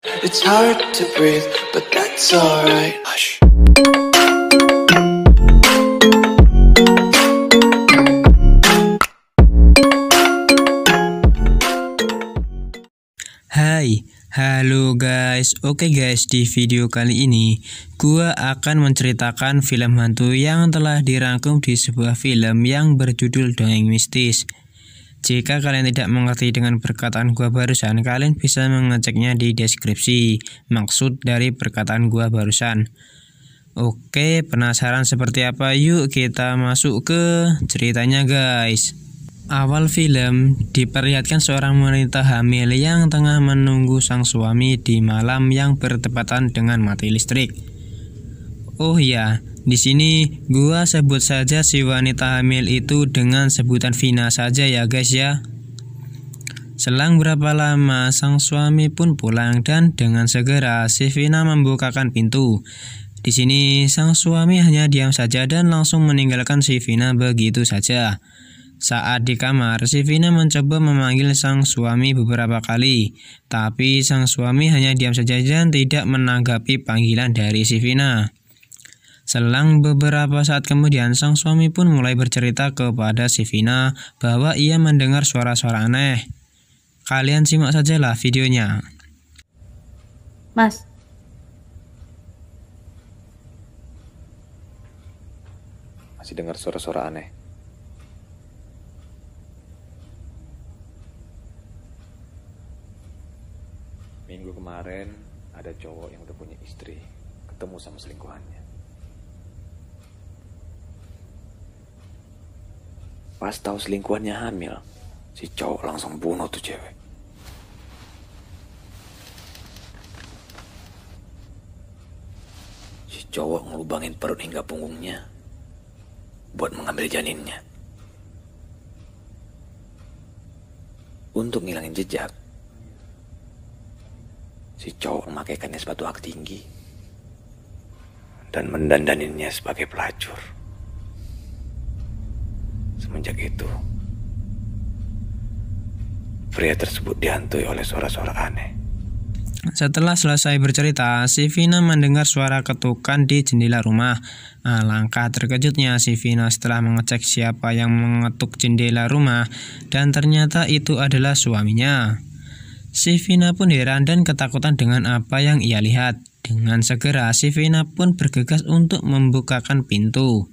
It's hard to breathe, but that's alright. Hush. Hai, halo guys. Oke guys, di video kali ini gua akan menceritakan film hantu yang telah dirangkum di sebuah film yang berjudul Dongeng Mistis. Jika kalian tidak mengerti dengan perkataan gua barusan, kalian bisa mengeceknya di deskripsi maksud dari perkataan gua barusan. Oke, penasaran seperti apa? Yuk kita masuk ke ceritanya guys. Awal film diperlihatkan seorang wanita hamil yang tengah menunggu sang suami di malam yang bertepatan dengan mati listrik. Oh ya, di sini gua sebut saja si wanita hamil itu dengan sebutan Vina saja ya guys ya. Selang berapa lama sang suami pun pulang dan dengan segera si Vina membukakan pintu. Di sini sang suami hanya diam saja dan langsung meninggalkan si Vina begitu saja. Saat di kamar, si Vina mencoba memanggil sang suami beberapa kali, tapi sang suami hanya diam saja dan tidak menanggapi panggilan dari si Vina. Selang beberapa saat kemudian, sang suami pun mulai bercerita kepada si Vina bahwa ia mendengar suara-suara aneh. Kalian simak sajalah videonya. Mas, masih dengar suara-suara aneh. Minggu kemarin ada cowok yang udah punya istri ketemu sama selingkuhannya. Pas tahu selingkuhannya hamil, si cowok langsung bunuh tuh cewek. Si cowok ngelubangin perut hingga punggungnya buat mengambil janinnya. Untuk ngilangin jejak, si cowok memakaikannya sepatu hak tinggi dan mendandaninnya sebagai pelacur. Semenjak itu, pria tersebut dihantui oleh suara-suara aneh. Setelah selesai bercerita, si Vina mendengar suara ketukan di jendela rumah. Alangkah terkejutnya si Vina setelah mengecek siapa yang mengetuk jendela rumah dan ternyata itu adalah suaminya. Si Vina pun heran dan ketakutan dengan apa yang ia lihat. Dengan segera si Vina pun bergegas untuk membukakan pintu.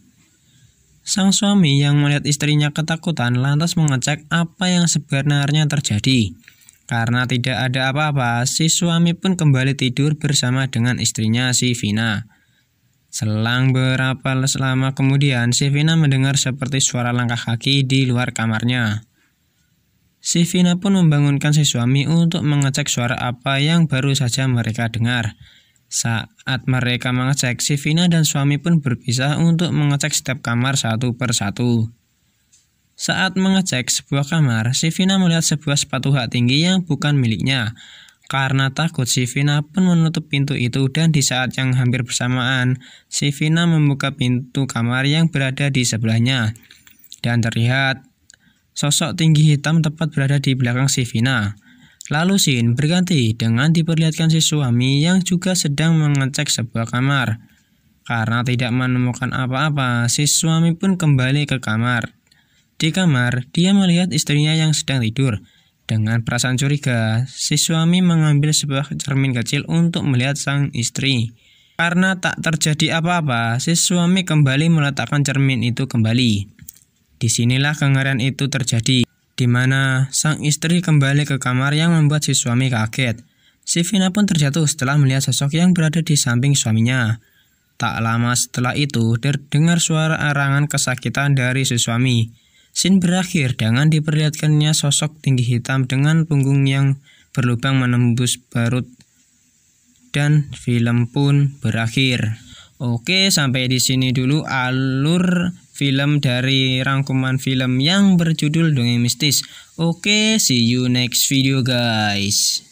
Sang suami yang melihat istrinya ketakutan lantas mengecek apa yang sebenarnya terjadi. Karena tidak ada apa-apa, si suami pun kembali tidur bersama dengan istrinya si Vina. Selang beberapa lama kemudian, si Vina mendengar seperti suara langkah kaki di luar kamarnya. Si Vina pun membangunkan si suami untuk mengecek suara apa yang baru saja mereka dengar. Saat mereka mengecek, si Vina dan suami pun berpisah untuk mengecek setiap kamar satu persatu. Saat mengecek sebuah kamar, si Vina melihat sebuah sepatu hak tinggi yang bukan miliknya. Karena takut, si Vina pun menutup pintu itu dan di saat yang hampir bersamaan, si Vina membuka pintu kamar yang berada di sebelahnya. Dan terlihat sosok tinggi hitam tepat berada di belakang si Vina. Lalu scene berganti dengan diperlihatkan si suami yang juga sedang mengecek sebuah kamar. Karena tidak menemukan apa-apa, si suami pun kembali ke kamar. Di kamar, dia melihat istrinya yang sedang tidur. Dengan perasaan curiga, si suami mengambil sebuah cermin kecil untuk melihat sang istri. Karena tak terjadi apa-apa, si suami kembali meletakkan cermin itu kembali. Disinilah kengerian itu terjadi, di mana sang istri kembali ke kamar yang membuat si suami kaget. Si Vina pun terjatuh setelah melihat sosok yang berada di samping suaminya. Tak lama setelah itu, terdengar suara arangan kesakitan dari si suami. Scene berakhir dengan diperlihatkannya sosok tinggi hitam dengan punggung yang berlubang menembus perut. Dan film pun berakhir. Oke, sampai di sini dulu alur film dari rangkuman film yang berjudul Dongeng Mistis. Oke, see you next video guys.